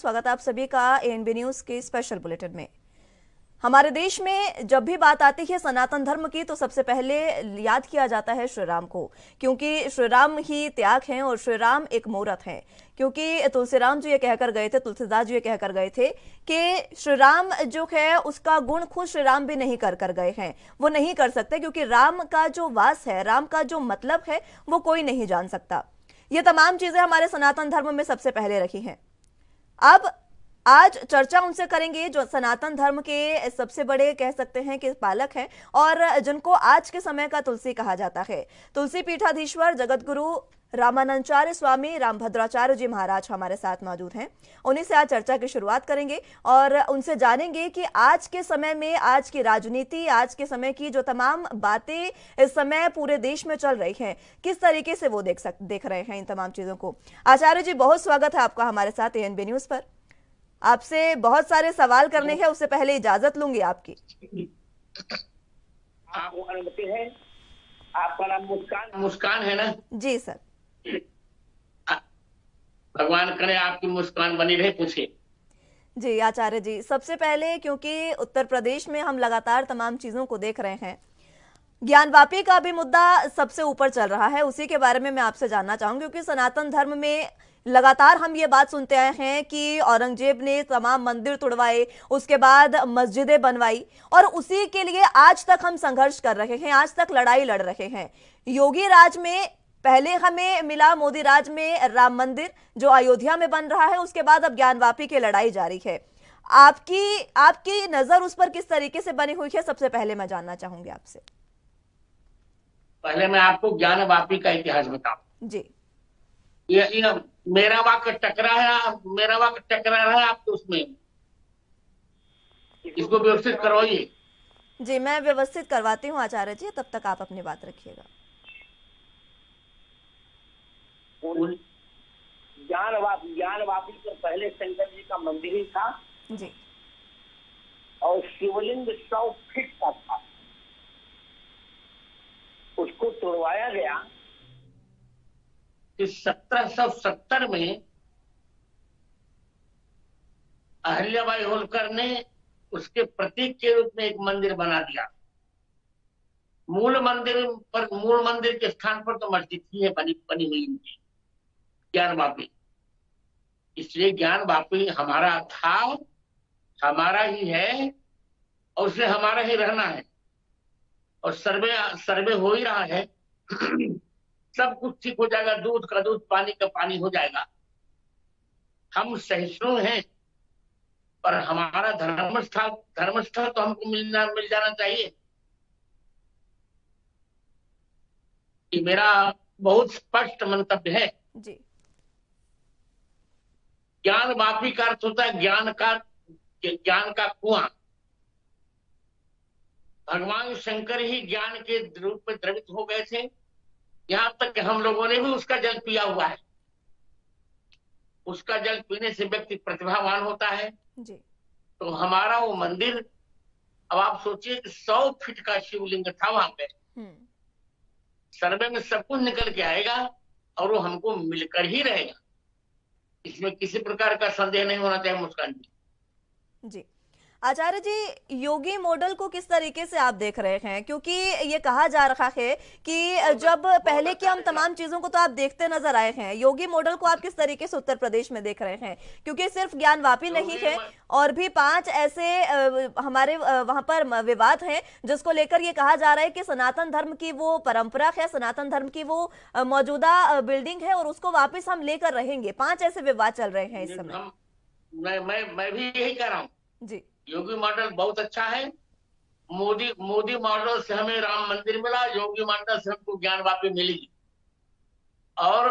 स्वागत है आप सभी का एएनबी न्यूज के स्पेशल बुलेटिन में। हमारे देश में जब भी बात आती है सनातन धर्म की तो सबसे पहले याद किया जाता है श्री राम को, क्योंकि श्री राम ही त्याग हैं और श्री राम एक मूरत हैं। क्योंकि तुलसीराम जी ये कहकर गए थे, तुलसीदास जी ये कहकर गए थे कि श्री राम जो है उसका गुण खुद श्री राम भी नहीं कर कर गए हैं, वो नहीं कर सकते, क्योंकि राम का जो वास है, राम का जो मतलब है वो कोई नहीं जान सकता। ये तमाम चीजें हमारे सनातन धर्म में सबसे पहले रखी हैं। अब आज चर्चा उनसे करेंगे जो सनातन धर्म के सबसे बड़े कह सकते हैं कि पालक हैं और जिनको आज के समय का तुलसी कहा जाता है। तुलसी पीठाधीश्वर जगतगुरु रामानंदाचार्य स्वामी रामभद्राचार्य जी महाराज हमारे साथ मौजूद हैं। उन्हीं से आज चर्चा की शुरुआत करेंगे और उनसे जानेंगे कि आज के समय में, आज की राजनीति, आज के समय की जो तमाम बातें इस समय पूरे देश में चल रही हैं, किस तरीके से वो देख रहे हैं इन तमाम चीजों को। आचार्य जी, बहुत स्वागत है आपका हमारे साथ एएनबी न्यूज पर। आपसे बहुत सारे सवाल करने हैं, उससे पहले इजाजत लूंगी आपकी। आपको अनुमति है? आपका नाम मुस्कान है ना? जी सर। भगवान करे आपकी मुस्कान बनी रहे। पूछिए। जी आचार्य जी, सबसे पहले क्योंकि उत्तर प्रदेश में हम लगातार तमाम चीजों को देख रहे हैं, ज्ञानवापी का भी मुद्दा सबसे ऊपर चल रहा है, उसी के बारे में मैं आपसे जानना चाहूंगी। क्योंकि सनातन धर्म में लगातार हम ये बात सुनते आए हैं कि औरंगजेब ने तमाम मंदिर तुड़वाए, उसके बाद मस्जिदें बनवाई और उसी के लिए आज तक हम संघर्ष कर रहे हैं, आज तक लड़ाई लड़ रहे हैं। योगी राज में पहले हमें मिला, मोदी राज में राम मंदिर जो अयोध्या में बन रहा है, उसके बाद अब ज्ञानवापी की लड़ाई जारी है। आपकी नजर उस पर किस तरीके से बनी हुई है, सबसे पहले मैं जानना चाहूंगी आपसे। पहले मैं आपको ज्ञानवापी का इतिहास बताऊं जी। ये मेरा वाक्य टकरा है, मेरा वाक्य टकरा रहा है आपको, उसमें इसको व्यवस्थित करवाइए। जी मैं व्यवस्थित करवाती हूँ आचार्य जी, तब तक आप अपनी बात रखिएगा। ज्ञानवापी तो पहले शंकर जी का मंदिर ही था जी, और शिवलिंग 100 फीट का था। उसको तोड़वाया गया कि 1770 में अहिल्याबाई होलकर ने उसके प्रतीक के रूप में एक मंदिर बना दिया। मूल मंदिर के स्थान पर तो मस्जिद ही है बनी हुई उनकी, ज्ञानवापी। इसलिए ज्ञानवापी हमारा था, हमारा ही है और उसे हमारा ही रहना है। और सर्वे हो ही रहा है। सब कुछ ठीक हो जाएगा, दूध का दूध, पानी का पानी हो जाएगा। हम सहिष्णु हैं, पर हमारा धर्मस्थल तो हमको मिल जाना चाहिए। ये मेरा बहुत स्पष्ट मंतव्य है। जी। ज्ञानवापी का अर्थ होता है ज्ञान का कुआं। भगवान शंकर ही ज्ञान के रूप में द्रवित हो गए थे, यहां तक कि हम लोगों ने भी उसका जल पिया हुआ है। उसका जल पीने से व्यक्ति प्रतिभावान होता है। जी। तो हमारा वो मंदिर, अब आप सोचिए कि 100 फीट का शिवलिंग था वहां पे। सर्वे में सब कुछ निकल के आएगा और वो हमको मिलकर ही रहेगा, इसमें किसी प्रकार का संदेह नहीं होना चाहिए। मुस्कान जी। आचार्य जी, योगी मॉडल को किस तरीके से आप देख रहे हैं? क्योंकि ये कहा जा रहा है कि जब पहले की हम तमाम चीजों को तो आप देखते नजर आए हैं, योगी मॉडल को आप किस तरीके से उत्तर प्रदेश में देख रहे हैं? क्योंकि सिर्फ ज्ञानवापी नहीं है और भी 5 ऐसे हमारे वहां पर विवाद हैं जिसको लेकर ये कहा जा रहा है कि सनातन धर्म की वो परंपरा है, सनातन धर्म की वो मौजूदा बिल्डिंग है और उसको वापिस हम लेकर रहेंगे। 5 ऐसे विवाद चल रहे हैं इस समय। मैं भी यही कह रहा हूँ जी। योगी मॉडल बहुत अच्छा है। मोदी मॉडल से हमें राम मंदिर मिला, योगी मॉडल से हमको ज्ञानवापी मिली। और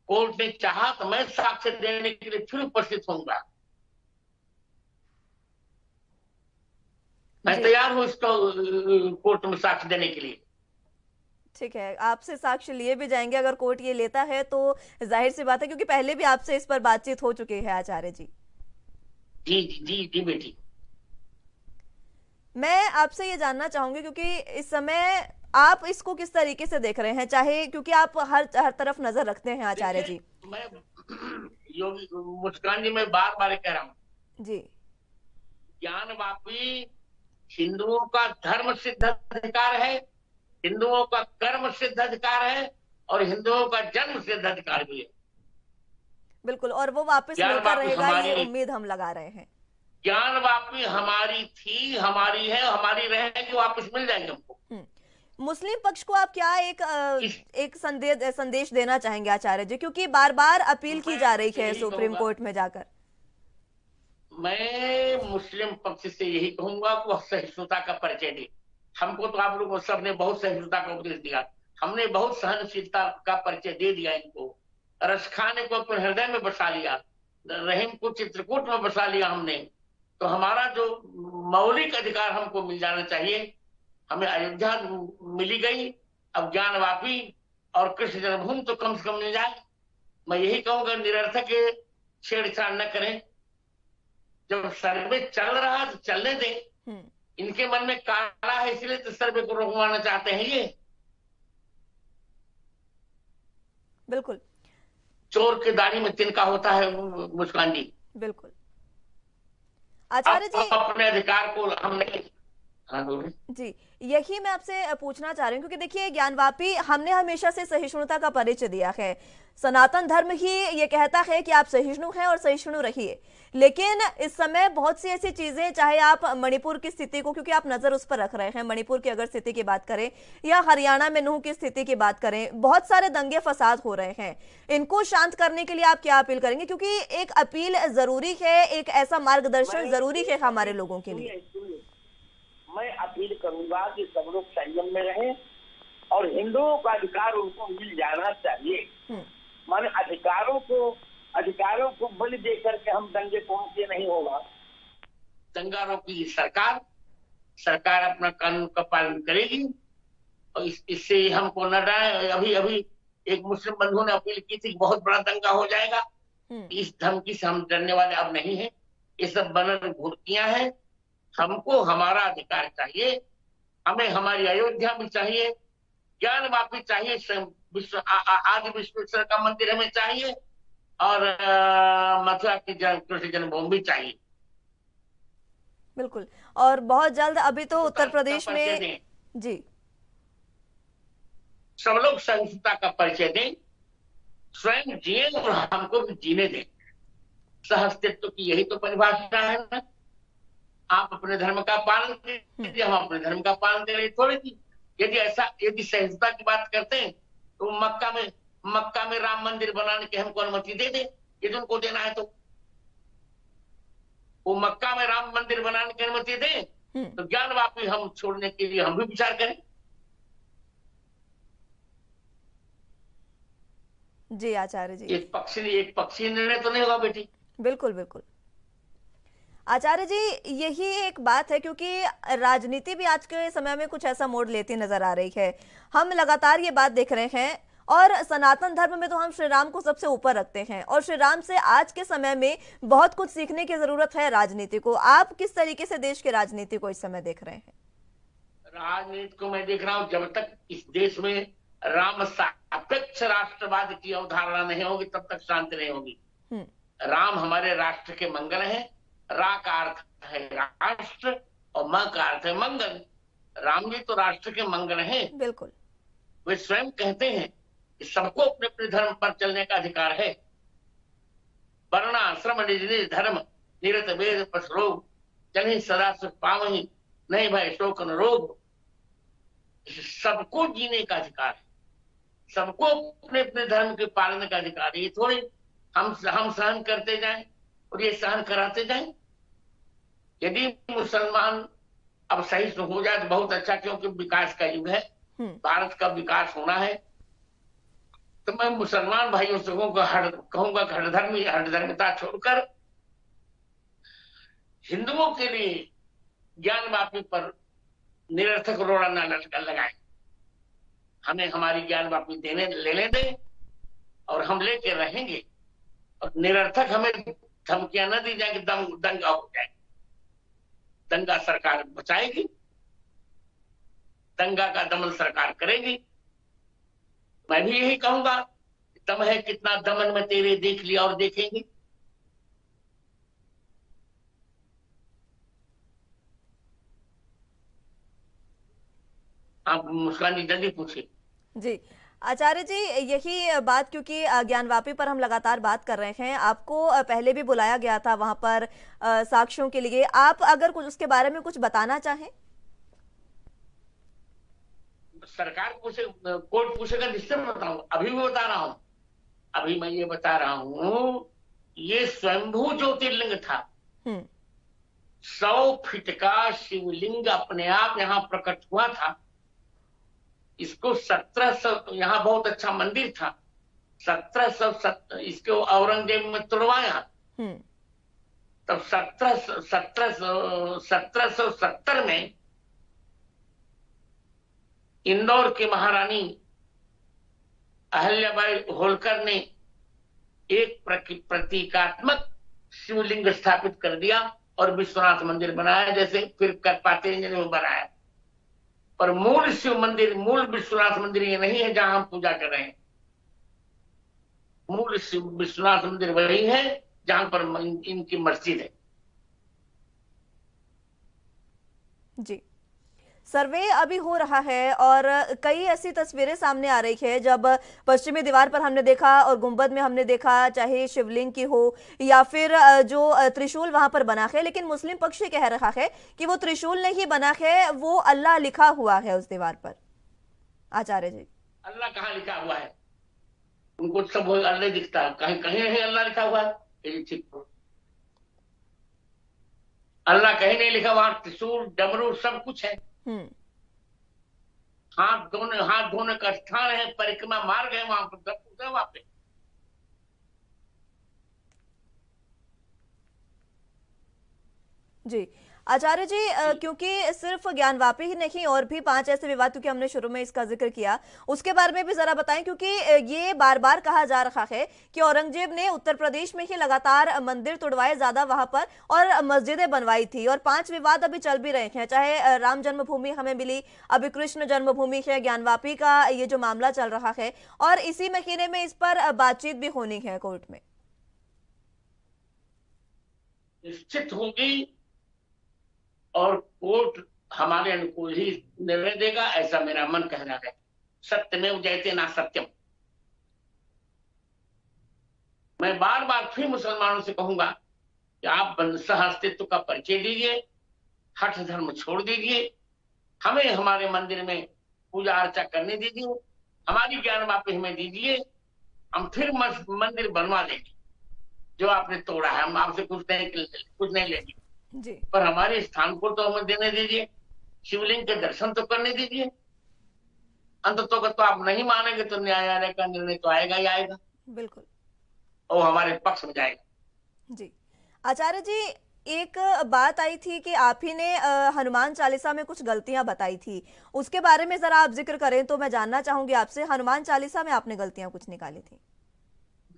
कोर्ट ने चाहा तो मैं साक्ष्य देने के लिए फिर उपस्थित होऊंगा। मैं तैयार हूं इसको कोर्ट में साक्ष्य देने के लिए। ठीक है, आपसे साक्ष्य लिए भी जाएंगे अगर कोर्ट ये लेता है तो। जाहिर सी बात है, क्योंकि पहले भी आपसे इस पर बातचीत हो चुकी है आचार्य जी। जी जी जी बेटी। मैं आपसे ये जानना चाहूंगी क्योंकि इस समय आप इसको किस तरीके से देख रहे हैं, चाहे क्योंकि आप हर हर तरफ नजर रखते हैं आचार्य जी। मैं योगी मुस्कान जी, मैं बार बार कह रहा हूँ, जी। ज्ञानवापी हिंदुओं का धर्म सिद्ध अधिकार है, हिंदुओं का कर्म सिद्ध अधिकार है, और हिंदुओं का जन्म सिद्ध अधिकार भी है। बिल्कुल, और वो वापस मिलकर ज्ञानवापी रहेगा, ये हमारी, उम्मीद हम लगा रहे हैं। ज्ञानवापी हमारी थी, हमारी है, हमारी रहेगी, वापस मिल जाएगी हमको। मुस्लिम पक्ष को आप क्या इस एक संदेश देना चाहेंगे आचार्य जी, क्योंकि बार बार अपील की जा रही है यही सुप्रीम कहूंगा, कोर्ट में जाकर। मैं मुस्लिम पक्ष से यही कहूंगा कि वह सहिष्णुता का परिचय दे। हमको तो आप लोगों सबने बहुत सहिष्णुता का उपदेश दिया, हमने बहुत सहनशीलता का परिचय दे दिया इनको। रस खाने को अपने हृदय में बसा लिया, रहीम को चित्रकूट में बसा लिया हमने। तो हमारा जो मौलिक अधिकार हमको मिल जाना चाहिए, हमें अयोध्या मिली गई, अब ज्ञानवापी और कृष्ण जन्मभूमि तो कम से कम मिल जाए। मैं यही कहूंगा, निरर्थक छेड़छाड़ न करें। जब सर्वे चल रहा है तो चलने दें। इनके मन में काला है, इसलिए तो सर्वे को रोकवाना चाहते हैं ये। बिल्कुल, चोर के दाढ़ी में तिनका होता है मुस्कान जी। बिल्कुल आचार्य जी, अपने अधिकार को हमने, हाँ जी यही मैं आपसे पूछना चाह रही हूँ, क्योंकि देखिए ज्ञानवापी हमने हमेशा से सहिष्णुता का परिचय दिया है। सनातन धर्म ही ये कहता है कि आप सहिष्णु हैं और सहिष्णु रहिए, लेकिन इस समय बहुत सी ऐसी चीजें, चाहे आप मणिपुर की स्थिति को, क्योंकि आप नजर उस पर रख रहे हैं, मणिपुर की अगर स्थिति की बात करें या हरियाणा में नूह की स्थिति की बात करें, बहुत सारे दंगे फसाद हो रहे हैं। इनको शांत करने के लिए आप क्या अपील करेंगे, क्योंकि एक अपील जरूरी है, एक ऐसा मार्गदर्शन जरूरी है हमारे लोगों के लिए। मैं अपील करूंगा कि सब लोग संयम में रहें और हिंदुओं का अधिकार उनको मिल जाना चाहिए। माने अधिकारों को बलि दे करके हम दंगे पहुंचे नहीं होगा। दंगा रोकी सरकार अपना कानून का पालन करेगी, और इससे हमको न डराए। अभी एक मुस्लिम बंधु ने अपील की थी, बहुत बड़ा दंगा हो जाएगा। इस धमकी से हम डरने वाले अब नहीं है। ये सब बनन भूतियां हैं। हमको हमारा अधिकार चाहिए, हमें हमारी अयोध्या भी चाहिए, ज्ञानवापी चाहिए, आदि विश्वेश्वर का मंदिर हमें चाहिए, और मथुरा की कृष्ण जन्मभूमि भी चाहिए। बिल्कुल, और बहुत जल्द अभी तो उत्तर प्रदेश में जी सब लोग सहिष्णुता का परिचय दें, स्वयं जिए और हमको भी जीने दें। सहअस्तित्व की यही तो परिभाषा है ना। आप अपने धर्म का पालन कीजिए, हम अपने धर्म का पालन करें, थोड़ी सी। यदि सहिष्णुता की बात करते हैं तो मक्का में राम मंदिर बनाने की हमको अनुमति दे दे, यदि उनको देना है तो। वो मक्का में राम मंदिर बनाने की अनुमति दे, तो ज्ञानवापी हम छोड़ने के लिए हम भी विचार करें। जी आचार्य जी, एक पक्षी निर्णय तो नहीं होगा बेटी। बिल्कुल बिल्कुल आचार्य जी, यही एक बात है, क्योंकि राजनीति भी आज के समय में कुछ ऐसा मोड़ लेती नजर आ रही है। हम लगातार ये बात देख रहे हैं, और सनातन धर्म में तो हम श्री राम को सबसे ऊपर रखते हैं, और श्री राम से आज के समय में बहुत कुछ सीखने की जरूरत है राजनीति को। आप किस तरीके से देश की राजनीति को इस समय देख रहे हैं? राजनीति को मैं देख रहा हूं, जब तक इस देश में राम सापेक्ष राष्ट्रवाद की अवधारणा नहीं होगी, तब तक शांति नहीं होगी। राम हमारे राष्ट्र के मंगल है। रा का अर्थ है राष्ट्र और म का अर्थ है मंगल। राम जी तो राष्ट्र के मंगल हैं। बिल्कुल, वे स्वयं कहते हैं कि सबको अपने अपने धर्म पर चलने का अधिकार है। वर्ण आश्रम निज निज धर्म, निरत वेद पश रोग, चलहि सदा सुख पावहि, नहीं भय शोक न रोग। सबको जीने का अधिकार है, सबको अपने अपने धर्म के पालन का अधिकार है। ये थोड़ी हम सहन करते जाएं और ये सहन कराते जाएं। यदि मुसलमान अब सहिष्णु हो जाए तो बहुत अच्छा, क्योंकि विकास का युग है, भारत का विकास होना है। तो मैं मुसलमान भाइयों से कहूंगा कि हठधर्मिता छोड़कर हिंदुओं के लिए ज्ञानवापी पर निरर्थक रोड़ा न लगाए। हमें हमारी ज्ञानवापी लेने दें और हम लेके रहेंगे, और निरर्थक हमें धमकियां न दी जाए कि दंगा हो जाए। दंगा सरकार बचाएगी, दंगा का दमन सरकार करेगी। मैं भी यही कहूंगा, दम है कितना दमन में तेरे, देख लिया और देखेंगे। आप मुस्कान जी जल्दी पूछिए। जी आचार्य जी, यही बात, क्योंकि ज्ञानवापी पर हम लगातार बात कर रहे हैं, आपको पहले भी बुलाया गया था वहां पर साक्ष्यों के लिए। आप अगर कुछ उसके बारे में कुछ बताना चाहें। सरकार पूछे, कोर्ट पूछेगा, निश्चय मैं बताऊंगा। अभी मैं बता रहा हूं, अभी मैं ये बता रहा हूं, ये स्वयंभू ज्योतिर्लिंग था। हम्म। 100 फीट का शिवलिंग अपने आप यहां प्रकट हुआ था। इसको 1700, यहाँ बहुत अच्छा मंदिर था, 1700 इसको औरंगजेब में तुड़वाया। हम्म। तब 1770 में इंदौर की महारानी अहल्याबाई होलकर ने एक प्रतीकात्मक शिवलिंग स्थापित कर दिया और विश्वनाथ मंदिर बनाया, जैसे फिर पातेंजलि में बनाया। पर मूल शिव मंदिर, मूल विश्वनाथ मंदिर ये नहीं है जहां हम पूजा कर रहे हैं। मूल शिव विश्वनाथ मंदिर वही है जहां पर इनकी मस्जिद है। जी, सर्वे अभी हो रहा है और कई ऐसी तस्वीरें सामने आ रही है जब पश्चिमी दीवार पर हमने देखा और गुंबद में हमने देखा, चाहे शिवलिंग की हो या फिर जो त्रिशूल वहां पर बना है, लेकिन मुस्लिम पक्ष ये कह रहा है कि वो त्रिशूल नहीं बना है, वो अल्लाह लिखा हुआ है उस दीवार पर। आचार्य जी, अल्लाह कहाँ लिखा हुआ है? उनको सब अल्लाह दिखता है, कहीं कहीं नहीं अल्लाह लिखा हुआ है। ये ठीक, अल्लाह कहीं नहीं लिखा, वहां त्रिशूल डमरू सब कुछ है। हम्म। हाथ धोने का स्थान है, परिक्रमा मार्ग है, वहां पर सब कुछ है वहां पे। जी आचार्य जी, क्योंकि सिर्फ ज्ञानवापी ही नहीं और भी 5 ऐसे विवाद, क्योंकि हमने शुरू में इसका जिक्र किया, उसके बारे में भी जरा बताएं, क्योंकि ये बार बार कहा जा रहा है कि औरंगजेब ने उत्तर प्रदेश में ही लगातार मंदिर तोड़वाए ज्यादा वहां पर और मस्जिदें बनवाई थी, और 5 विवाद अभी चल भी रहे हैं, चाहे राम जन्मभूमि हमें मिली, अभी कृष्ण जन्मभूमि है, ज्ञानवापी का ये जो मामला चल रहा है, और इसी महीने में इस पर बातचीत भी होनी है कोर्ट में। निश्चित होगी और कोर्ट हमारे अनुकूल ही निर्णय देगा, ऐसा मेरा मन कह रहा है। सत्यमेव जयते ना सत्यम। मैं बार बार फिर मुसलमानों से कहूंगा कि आप सह अस्तित्व का परिचय दीजिए, हठ धर्म छोड़ दीजिए, हमें हमारे मंदिर में पूजा अर्चा करने दीजिए, हमारी ज्ञानवापी हमें दीजिए, हम फिर मंदिर बनवा देंगे। जो आपने तोड़ा है हम आपसे कुछ नहीं लेंगे, जी पर हमारे स्थान को तो हमें देने दीजिए, शिवलिंग के दर्शन तो करने दीजिए। अंततः तो आप नहीं मानेंगे तो न्यायालय का निर्णय तो आएगा ही आएगा, बिल्कुल, और हमारे पक्ष में जाएगा। जी आचार्य जी, एक बात आई थी कि आप ही ने हनुमान चालीसा में कुछ गलतियां बताई थी, उसके बारे में जरा आप जिक्र करें तो मैं जानना चाहूंगी आपसे, हनुमान चालीसा में आपने गलतियां कुछ निकाली थी।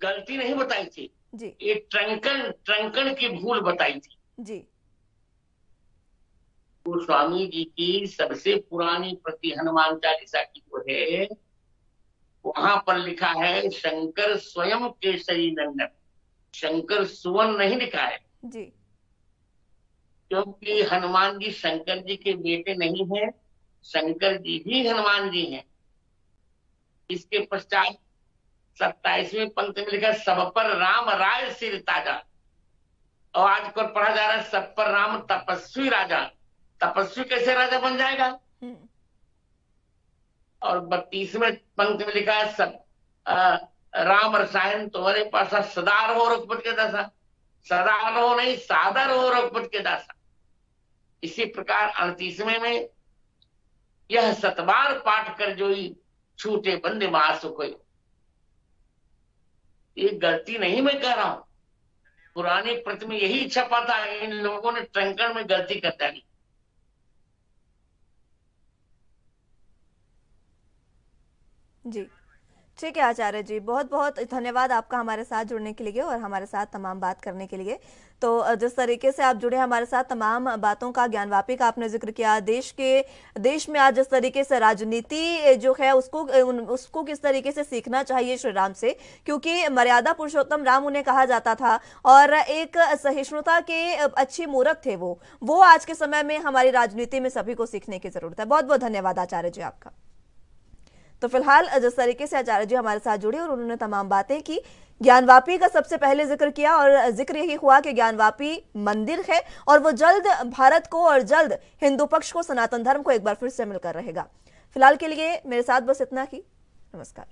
गलती नहीं बताई थी, जी ये ट्रंकन की भूल बताई थी। जी। तो स्वामी जी की सबसे पुरानी प्रति हनुमान चालीसा की जो है, वहां पर लिखा है शंकर स्वयं केसरी नंदन। शंकर सुवन नहीं लिखा है, जी क्योंकि हनुमान जी शंकर जी के बेटे नहीं हैं, शंकर जी ही हनुमान जी हैं। इसके पश्चात 27वें पंक्ति में लिखा है सब पर राम राय सिर ताजा, और आज को पढ़ा जा रहा है सब पर राम तपस्वी राजा। तपस्वी कैसे राजा बन जाएगा? और 32वें पंक्ति में लिखा है सब राम रसायन तुम्हारे पास सदा रहो रघुपति के दासा। सदा रहो नहीं, सादा रहो रघुपति के दासा। इसी प्रकार 38वें में यह सतबार पाठ कर जोई छूटे बंदे मास कोई। ये गलती नहीं मैं कह रहा हूं, पुरानी प्रति में यही छपा था, इन लोगों ने ट्रंकन में गलती कर डाली। जी ठीक है आचार्य जी, बहुत बहुत धन्यवाद आपका हमारे साथ जुड़ने के लिए और हमारे साथ तमाम बात करने के लिए। तो जिस तरीके से आप जुड़े हमारे साथ, तमाम बातों का, ज्ञानवापी का आपने जिक्र किया, देश में आज जिस तरीके से राजनीति जो है उसको किस तरीके से सीखना चाहिए श्री राम से, क्योंकि मर्यादा पुरुषोत्तम राम उन्हें कहा जाता था और एक सहिष्णुता के अच्छी मूरत थे वो आज के समय में हमारी राजनीति में सभी को सीखने की जरूरत है। बहुत बहुत धन्यवाद आचार्य जी आपका। तो फिलहाल जिस तरीके से आचार्य जी हमारे साथ जुड़े और उन्होंने तमाम बातें की, ज्ञानवापी का सबसे पहले जिक्र किया और जिक्र यही हुआ कि ज्ञानवापी मंदिर है और वो जल्द भारत को और जल्द हिंदू पक्ष को, सनातन धर्म को एक बार फिर से मिलकर रहेगा। फिलहाल के लिए मेरे साथ बस इतना ही। नमस्कार।